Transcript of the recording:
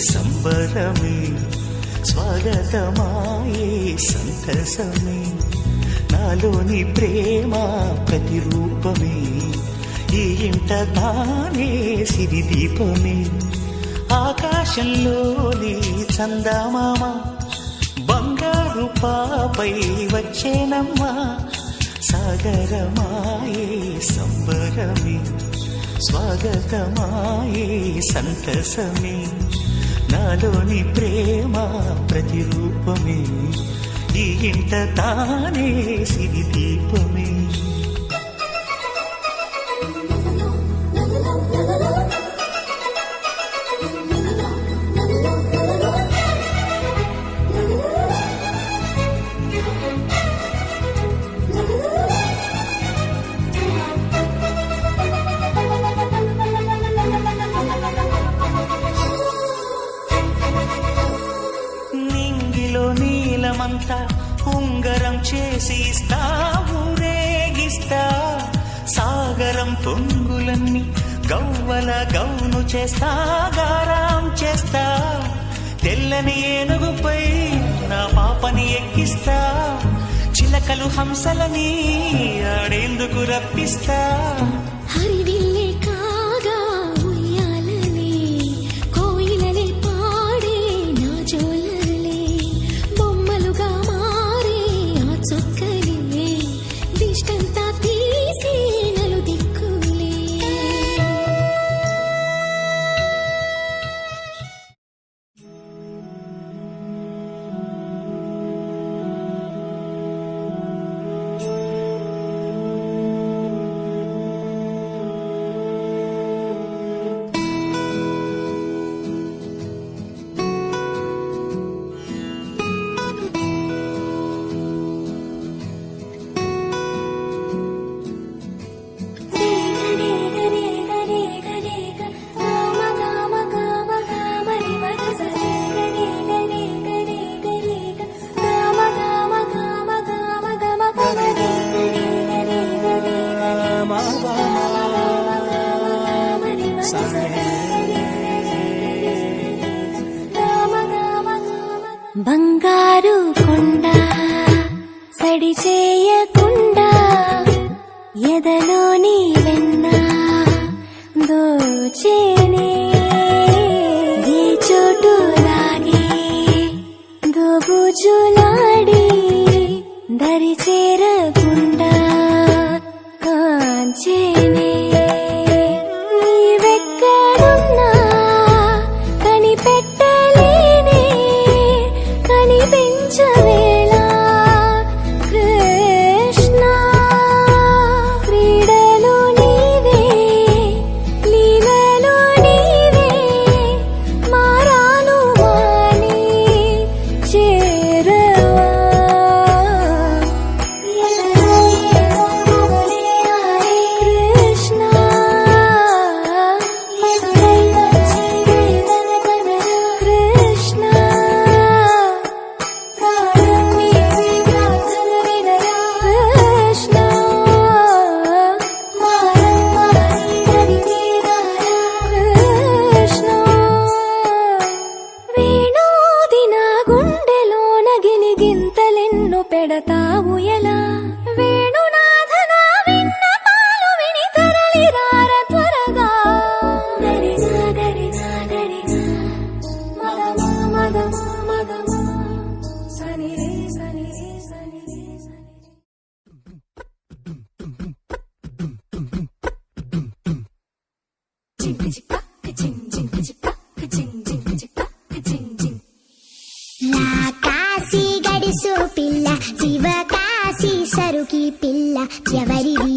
సంబరమే స్వాగతమాయే సంతసమే నాలోని ప్రేమ ప్రతిరూపమే ఈ ఇంట తానే సిరిదీపమే ఆకాశంలోని చందమామ బంగారు పాపై వచ్చేనమ్మా సాగరమాయే సంబరమే స్వాగతమాయే సంతసమే నాలోని ప్రేమ ప్రతిరూపమే ఈ ఇంట తానే సిరిదీపమే నీలమంతా ఉంగరం చేసి ఇస్తా ఊరేగిస్తా సాగరం పొంగులన్నీ గవ్వల గౌను చేస్తా గారాం చేస్తా తెల్లని ఏనుగుపై నా పాపని ఎక్కిస్తా చిలకలు హంసలని ఆడేందుకు రప్పిస్తా హరివిల్లే కాగా ఉయ్యాలనే కోయిలనే పాడే నా జోలలే బొమ్మలుగా మారే ఆ చుక్కలే దిష్టంతా తీసి నలు దిక్కులే బంగారు కొండ సడి చేయకుండా ఎదలోని వెన్న దోచేనే ఈ చోటు లాగే దోబుజులాడి దరి చేరకుండా కాంచేనే నీవెక్కడున్నా కనిపెట్టలేనే కనిపించవేళ కృష్ణ క్రీడలు నీవే లీలలు నీవే మారాను వాణి చేరవా కృష్ణ కృష్ణ పెడతావు ఎలా వేణునాథన విన్నపాలు విని తరలి రార త్వరగా గరిజా గరిజా గరిజా మగమా మగమా మగమా సని రే సని రే సని రే సని జింగ్ జిక్క జింగ్ జింగ్ జిక్క జింగ్ జింగ్ జిక్క జింగ్ జింగ్ నా కాశీ గడిసు పిల్ల శివ కాశీ సరుకి పిల్ల ఎవరిది